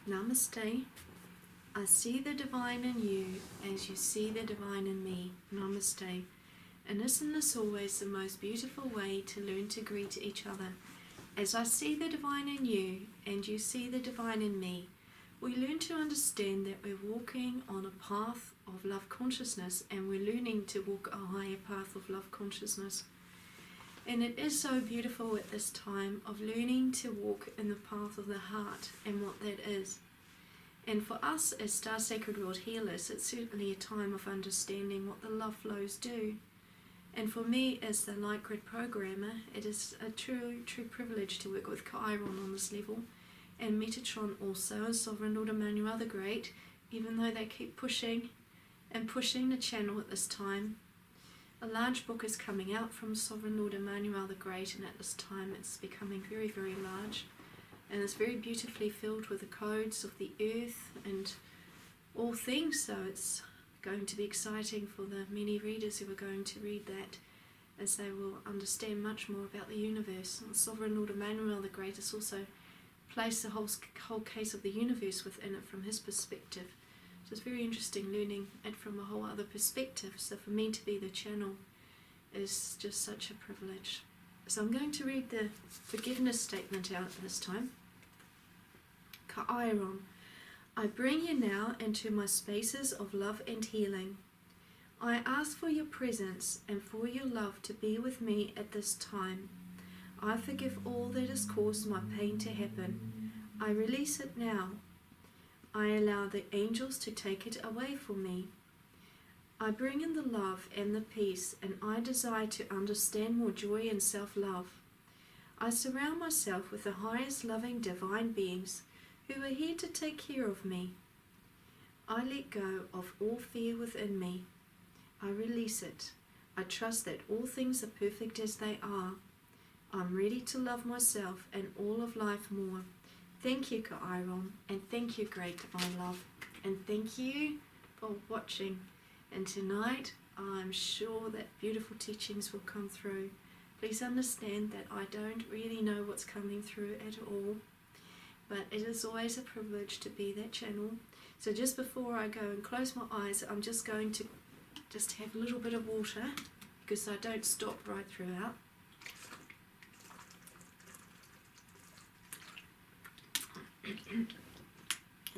Namaste. I see the divine in you as you see the divine in me. Namaste. And isn't this always the most beautiful way to learn to greet each other? As I see the divine in you and you see the divine in me, we learn to understand that we're walking on a path of love consciousness, and we're learning to walk a higher path of love consciousness. And it is so beautiful at this time of learning to walk in the path of the heart and what that is. And for us as Star Sacred World Healers, it's certainly a time of understanding what the love flows do. And for me as the Light Grid programmer, it is a true privilege to work with CAEAYARON on this level, and Metatron also, and Sovereign Lord Emmanuel the Great, even though they keep pushing the channel at this time. A large book is coming out from Sovereign Lord Emmanuel the Great, and at this time it's becoming very, very large. And it's very beautifully filled with the codes of the earth and all things, so it's going to be exciting for the many readers who are going to read that, as they will understand much more about the universe. And Sovereign Lord Emmanuel the Great has also placed the whole case of the universe within it from his perspective. So it's very interesting learning it from a whole other perspective. So for me to be the channel is just such a privilege. So I'm going to read the forgiveness statement out this time. CAEAYARON. I bring you now into my spaces of love and healing. I ask for your presence and for your love to be with me at this time. I forgive all that has caused my pain to happen. I release it now. I allow the angels to take it away from me. I bring in the love and the peace, and I desire to understand more joy and self-love. I surround myself with the highest loving divine beings who are here to take care of me. I let go of all fear within me. I release it. I trust that all things are perfect as they are. I'm ready to love myself and all of life more. Thank you, CAEAYARON, and thank you, Great Divine Love, and thank you for watching. And tonight, I'm sure that beautiful teachings will come through. Please understand that I don't really know what's coming through at all, but it is always a privilege to be that channel. So just before I go and close my eyes, I'm just going to have a little bit of water, because I don't stop right throughout. And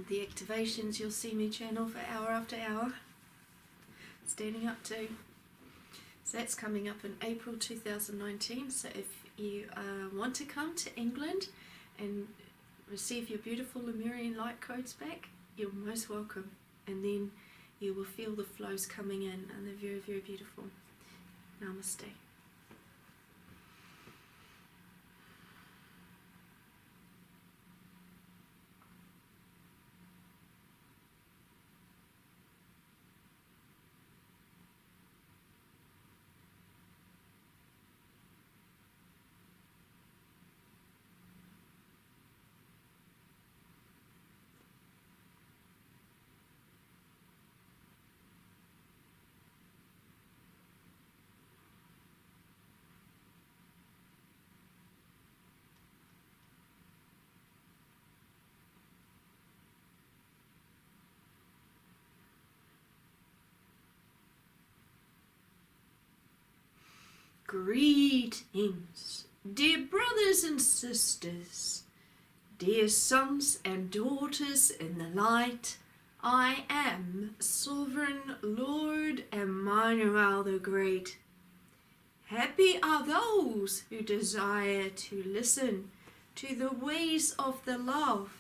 the activations you'll see me channel for hour after hour, standing up to. So that's coming up in April 2019. So if you want to come to England and receive your beautiful Lemurian light codes back, you're most welcome. And then you will feel the flows coming in, and they're very, very beautiful. Namaste. Greetings, dear brothers and sisters, dear sons and daughters in the light. I am Sovereign Lord Emmanuel the Great. Happy are those who desire to listen to the ways of the love,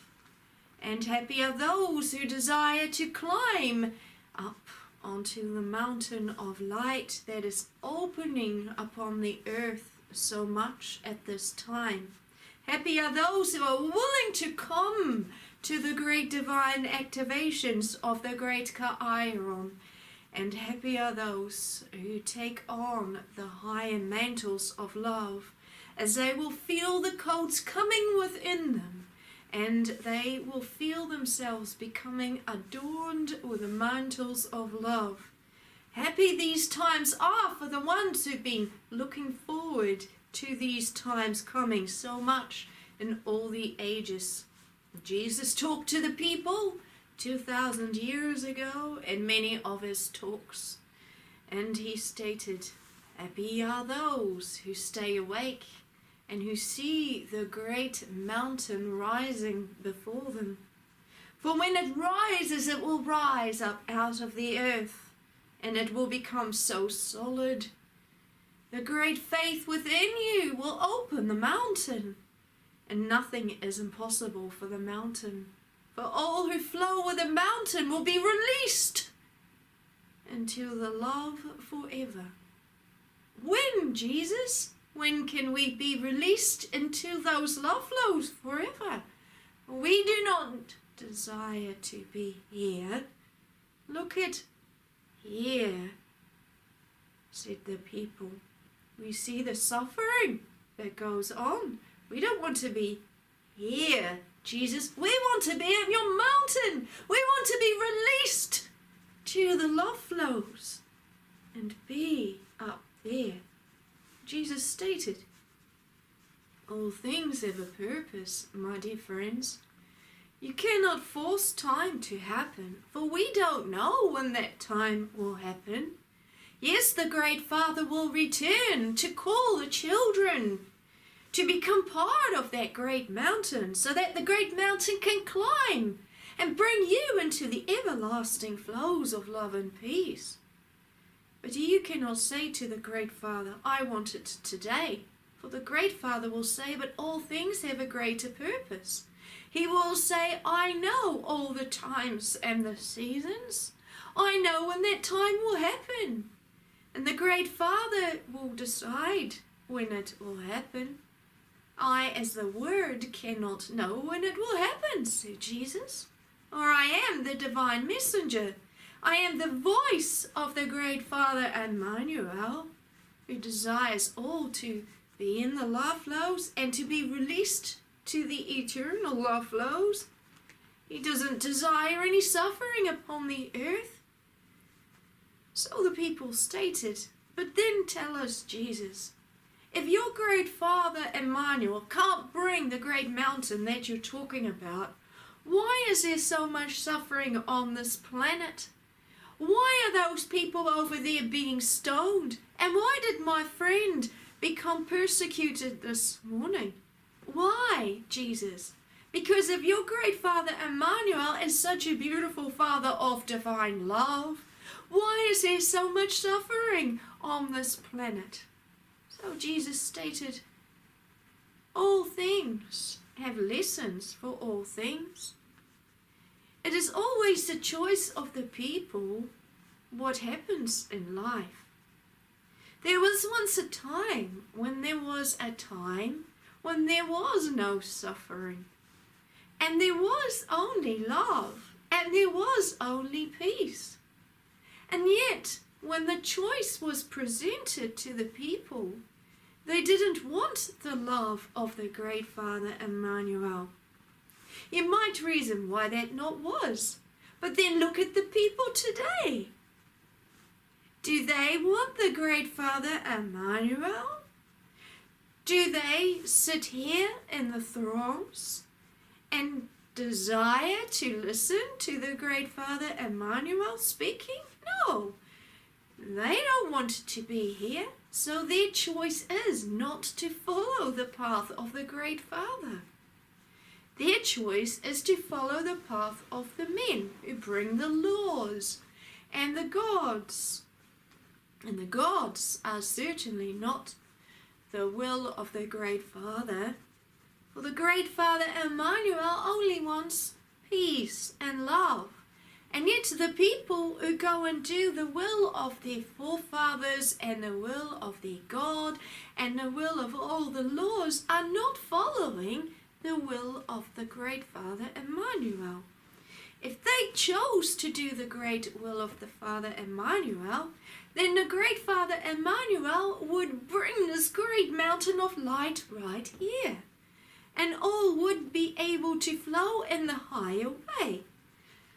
and happy are those who desire to climb up onto the mountain of light that is opening upon the earth so much at this time. Happy are those who are willing to come to the great divine activations of the great CAEAYARON. And happy are those who take on the higher mantles of love, as they will feel the codes coming within them, and they will feel themselves becoming adorned with the mantles of love. Happy these times are for the ones who've been looking forward to these times coming so much in all the ages. Jesus talked to the people 2,000 years ago in many of his talks, and he stated, "Happy are those who stay awake and who see the great mountain rising before them. For when it rises, it will rise up out of the earth, and it will become so solid. The great faith within you will open the mountain, and nothing is impossible for the mountain. For all who flow with the mountain will be released until the love forever." When, Jesus? When can we be released into those love flows forever? We do not desire to be here. "Look at here," said the people. "We see the suffering that goes on. We don't want to be here, Jesus. We want to be in your mountain. We want to be released to the love flows and be up there." Jesus stated, "All things have a purpose, my dear friends. You cannot force time to happen, for we don't know when that time will happen. Yes, the great Father will return to call the children to become part of that great mountain, so that the great mountain can climb and bring you into the everlasting flows of love and peace. But you cannot say to the great Father, 'I want it today.' For the great Father will say, 'But all things have a greater purpose.' He will say, 'I know all the times and the seasons. I know when that time will happen.' And the great Father will decide when it will happen. I, as the Word, cannot know when it will happen," said Jesus. "For I am the divine messenger. I am the voice of the great Father Emmanuel, who desires all to be in the love flows and to be released to the eternal love flows. He doesn't desire any suffering upon the earth." So the people stated, "But then tell us, Jesus, if your great Father Emmanuel can't bring the great mountain that you're talking about, why is there so much suffering on this planet? Why are those people over there being stoned? And why did my friend become persecuted this morning? Why, Jesus? Because if your great Father Emmanuel is such a beautiful Father of divine love, why is there so much suffering on this planet?" So Jesus stated, "All things have lessons for all things. It is always the choice of the people what happens in life. There was once a time when there was no suffering, and there was only love, and there was only peace. And yet, when the choice was presented to the people, they didn't want the love of the great Father Emmanuel. You might reason why that not was, but then look at the people today. Do they want the great Father Emmanuel? Do they sit here in the thrones and desire to listen to the great Father Emmanuel speaking? No, they don't want to be here, so their choice is not to follow the path of the great Father. Their choice is to follow the path of the men who bring the laws and the gods. And the gods are certainly not the will of the great Father. For the great Father Emmanuel only wants peace and love. And yet the people who go and do the will of their forefathers and the will of their God and the will of all the laws are not following the will of the great Father Emmanuel. If they chose to do the great will of the Father Emmanuel, then the great Father Emmanuel would bring this great mountain of light right here, and all would be able to flow in the higher way.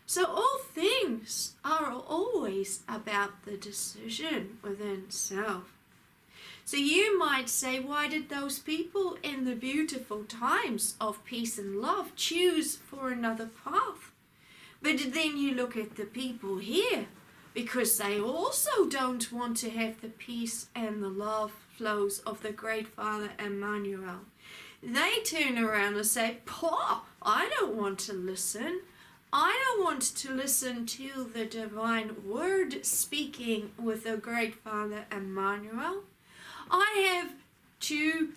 So all things are always about the decision within self. So you might say, why did those people in the beautiful times of peace and love choose for another path? But then you look at the people here, because they also don't want to have the peace and the love flows of the great Father Emmanuel. They turn around and say, "Paw, I don't want to listen. I don't want to listen to the divine word speaking with the great Father Emmanuel. I have to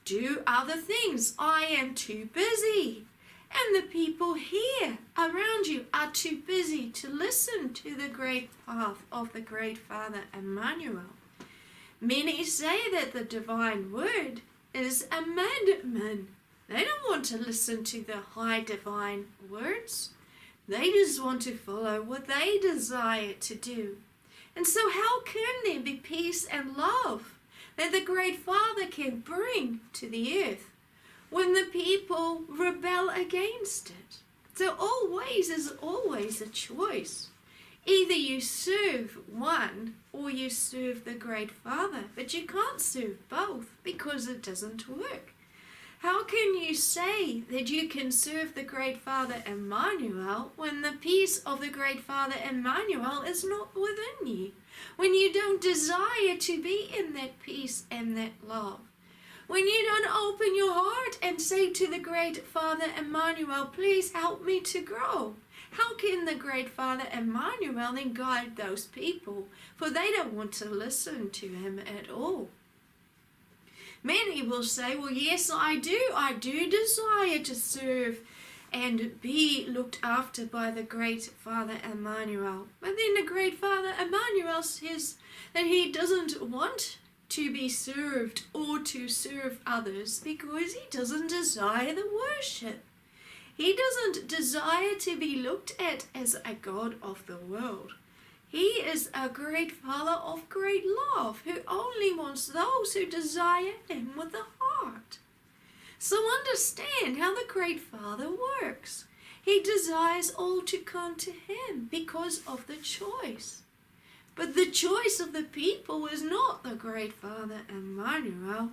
do other things. I am too busy." And the people here around you are too busy to listen to the great path of the great Father Emmanuel. Many say that the divine word is a madman. They don't want to listen to the high divine words. They just want to follow what they desire to do. And so how can there be peace and love that the great Father can bring to the earth when the people rebel against it? So always is always a choice. Either you serve one or you serve the great Father, but you can't serve both because it doesn't work. How can you say that you can serve the great Father Emmanuel when the peace of the great Father Emmanuel is not within you? When you don't desire to be in that peace and that love? When you don't open your heart and say to the great Father Emmanuel, "Please help me to grow"? How can the great Father Emmanuel then guide those people? For they don't want to listen to him at all. Many will say, "Well, yes, I do desire to serve and be looked after by the great Father Emmanuel." But then the great Father Emmanuel says that he doesn't want to be served or to serve others because he doesn't desire the worship. He doesn't desire to be looked at as a God of the world. He is a great Father of great love who only wants those who desire him with the heart. So understand how the great Father works. He desires all to come to him because of the choice. But the choice of the people is not the great Father Emmanuel.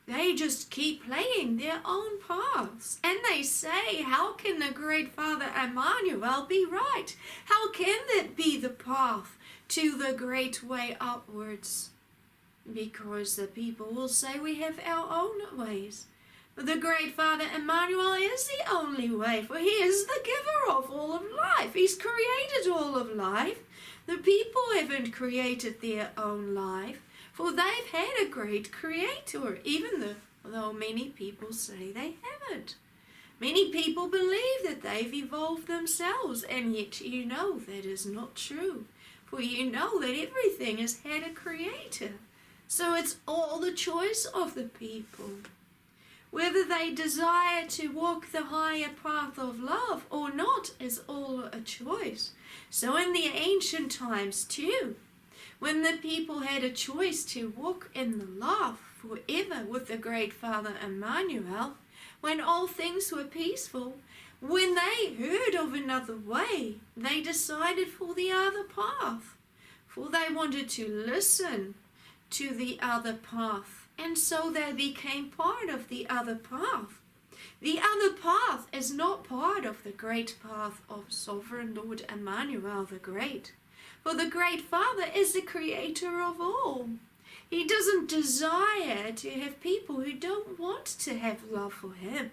They just keep playing their own paths. And they say, how can the great Father Emmanuel be right? How can that be the path to the great way upwards? Because the people will say we have our own ways. But the great Father Emmanuel is the only way, for he is the giver of all of life. He's created all of life. The people haven't created their own life, for they've had a great creator, even though many people say they haven't. Many people believe that they've evolved themselves, and yet you know that is not true. For you know that everything has had a creator. So it's all the choice of the people. Whether they desire to walk the higher path of love or not is all a choice. So in the ancient times too, when the people had a choice to walk in the love forever with the great Father Emmanuel, when all things were peaceful, when they heard of another way, they decided for the other path, for they wanted to listen to the other path, and so they became part of the other path. The other path is not part of the great path of Sovereign Lord Emmanuel the Great. For the great Father is the creator of all. He doesn't desire to have people who don't want to have love for him,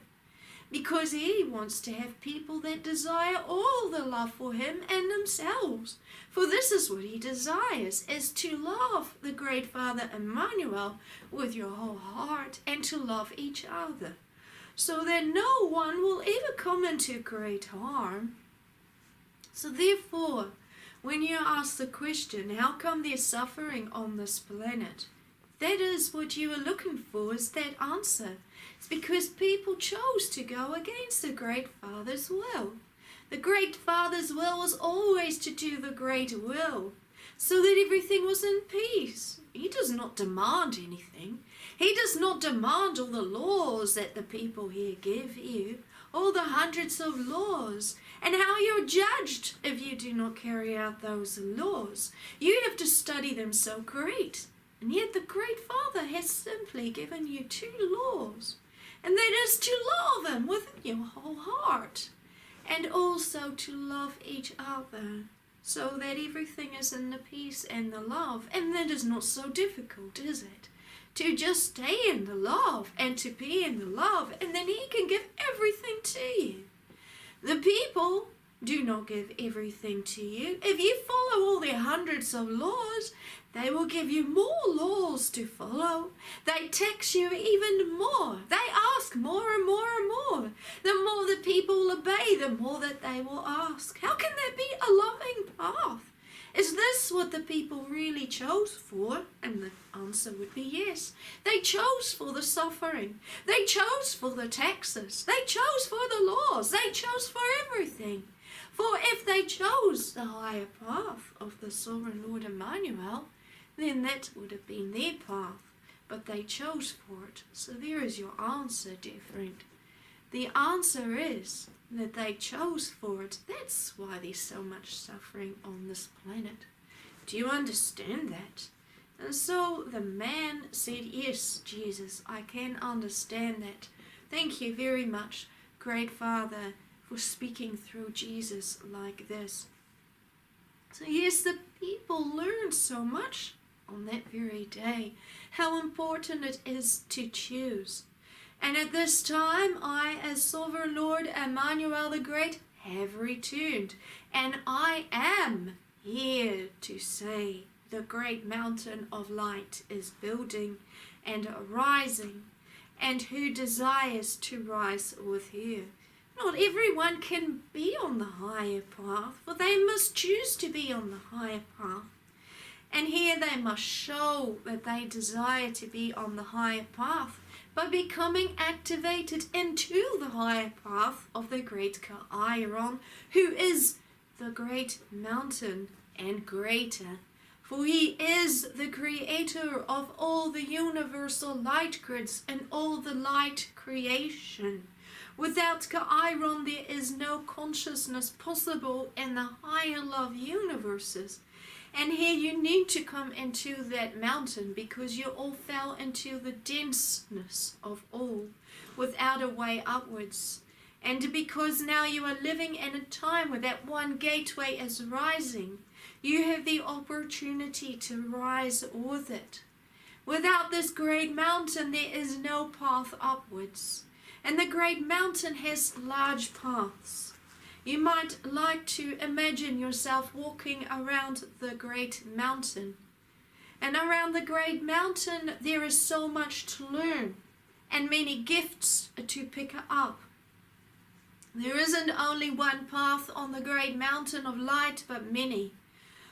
because he wants to have people that desire all the love for him and themselves. For this is what he desires, is to love the great Father Emmanuel with your whole heart and to love each other, so that no one will ever come into great harm. So therefore, when you ask the question, how come there's suffering on this planet? That is what you are looking for, is that answer. It's because people chose to go against the great Father's will. The great Father's will was always to do the great will, so that everything was in peace. He does not demand anything. He does not demand all the laws that the people here give you, all the hundreds of laws, and how you're judged if you do not carry out those laws. You have to study them so great. And yet the great Father has simply given you 2 laws, and that is to love Him with your whole heart, and also to love each other, so that everything is in the peace and the love. And that is not so difficult, is it? To just stay in the love and to be in the love, and then He can give everything to you. The people do not give everything to you. If you follow all their hundreds of laws, they will give you more laws to follow. They tax you even more. They ask more and more and more. The more the people obey, the more that they will ask. How can that be a loving path? Is this what the people really chose for? And the answer would be yes. They chose for the suffering. They chose for the taxes. They chose for the laws. They chose for everything. For if they chose the higher path of the sovereign Lord Emmanuel, then that would have been their path. But they chose for it. So there is your answer, dear friend. The answer is that they chose for it. That's why there's so much suffering on this planet. Do you understand that? And so the man said, yes, Jesus, I can understand that. Thank you very much, great Father, for speaking through Jesus like this. So yes, the people learned so much on that very day, how important it is to choose. And at this time, I, as Sovereign Lord Emmanuel the Great, have returned, and I am here to say the great mountain of light is building and rising, and who desires to rise with her. Not everyone can be on the higher path, for they must choose to be on the higher path. And here they must show that they desire to be on the higher path by becoming activated into the higher path of the great CAEAYARON, who is the great mountain and greater. For He is the creator of all the universal light grids and all the light creation. Without CAEAYARON, there is no consciousness possible in the higher love universes. And here you need to come into that mountain, because you all fell into the denseness of all without a way upwards. And because now you are living in a time where that one gateway is rising, you have the opportunity to rise with it. Without this great mountain, there is no path upwards. And the great mountain has large paths. You might like to imagine yourself walking around the great mountain. And around the great mountain there is so much to learn and many gifts to pick up. There isn't only one path on the great mountain of light, but many.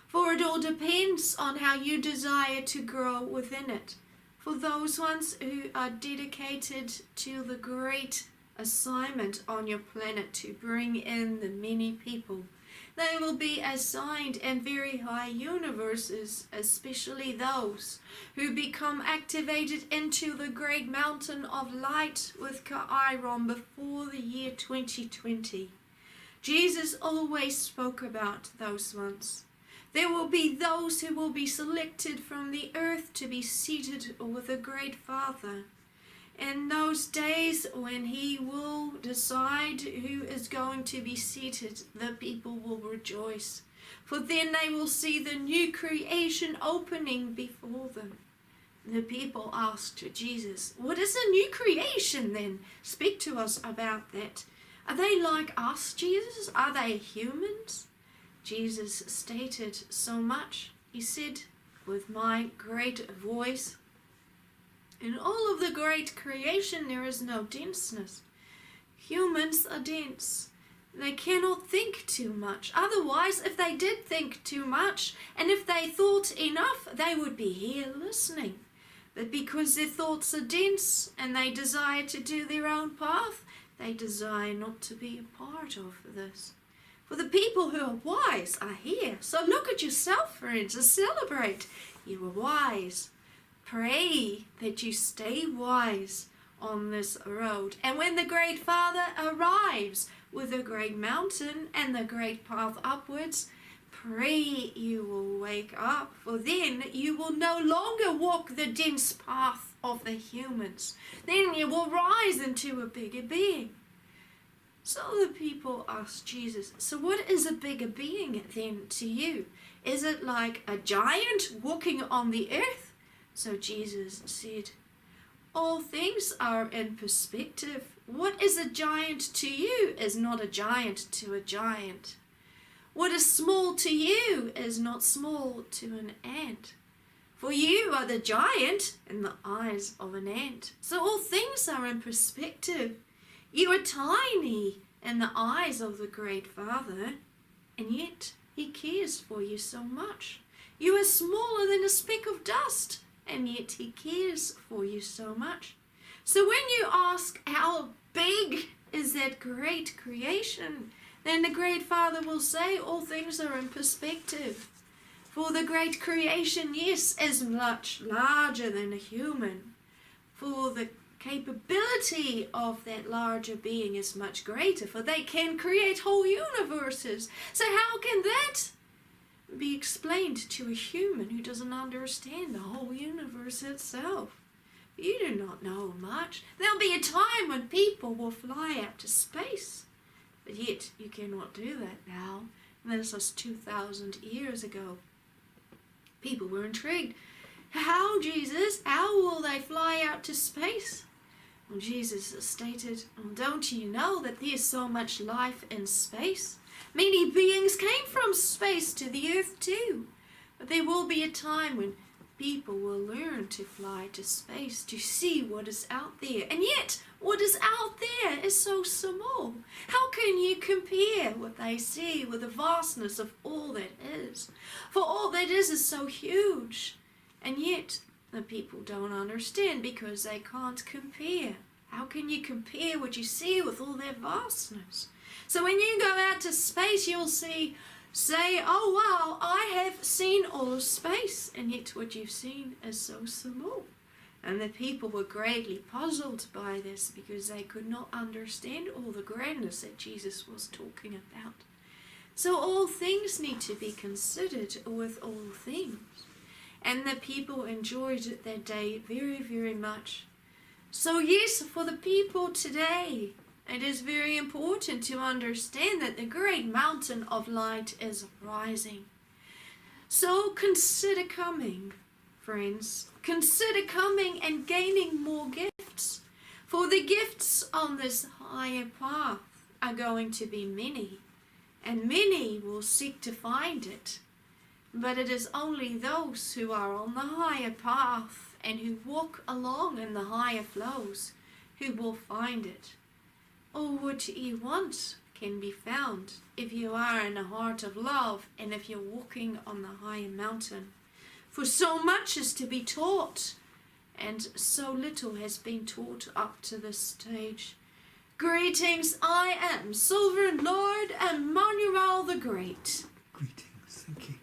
For it all depends on how you desire to grow within it. For those ones who are dedicated to the great assignment on your planet to bring in the many people, they will be assigned in very high universes, especially those who become activated into the great mountain of light with CAEAYARON before the year 2020. Jesus always spoke about those ones. There will be those who will be selected from the earth to be seated with the great Father. In those days when He will decide who is going to be seated, the people will rejoice. For then they will see the new creation opening before them. The people asked Jesus, what is a new creation then? Speak to us about that. Are they like us, Jesus? Are they humans? Jesus stated so much. He said, with my great voice, in all of the great creation there is no denseness. Humans are dense. They cannot think too much. Otherwise, if they did think too much, and if they thought enough, they would be here listening. But because their thoughts are dense and they desire to do their own path, they desire not to be a part of this. For the people who are wise are here. So look at yourself, friends, and celebrate. You are wise. Pray that you stay wise on this road. And when the great Father arrives with the great mountain and the great path upwards, pray you will wake up, for then you will no longer walk the dense path of the humans. Then you will rise into a bigger being. So the people asked Jesus, so what is a bigger being then to you? Is it like a giant walking on the earth? So Jesus said, all things are in perspective. What is a giant to you is not a giant to a giant. What is small to you is not small to an ant. For you are the giant in the eyes of an ant. So all things are in perspective. You are tiny in the eyes of the great Father, and yet he cares for you so much. You are smaller than a speck of dust, and yet he cares for you so much. So when you ask how big is that great creation, then the great Father will say all things are in perspective. For the great creation, yes, is much larger than a human. For the capability of that larger being is much greater, for they can create whole universes. So how can that be explained to a human who doesn't understand the whole universe itself? You do not know much. There'll be a time when people will fly out to space, but yet you cannot do that now. This was 2,000 years ago. People were intrigued. How, Jesus? How will they fly out to space? Well, Jesus stated, don't you know that there's so much life in space? Many beings came from space to the earth too. But there will be a time when people will learn to fly to space to see what is out there. And yet, what is out there is so small. How can you compare what they see with the vastness of all that is? For all that is so huge. And yet, the people don't understand because they can't compare. How can you compare what you see with all that vastness? So when you go out to space, you'll say, oh wow, I have seen all of space, and yet what you've seen is so small. And the people were greatly puzzled by this because they could not understand all the grandness that Jesus was talking about. So all things need to be considered with all things. And the people enjoyed it that day very, very much. So yes, for the people today, it is very important to understand that the great mountain of light is rising. So consider coming, friends. Consider coming and gaining more gifts. For the gifts on this higher path are going to be many, and many will seek to find it. But it is only those who are on the higher path and who walk along in the higher flows who will find it. All what you want can be found if you are in a heart of love and if you're walking on the higher mountain. For so much is to be taught, and so little has been taught up to this stage. Greetings, I am Sovereign Lord Emmanuel the Great. Greetings, thank you.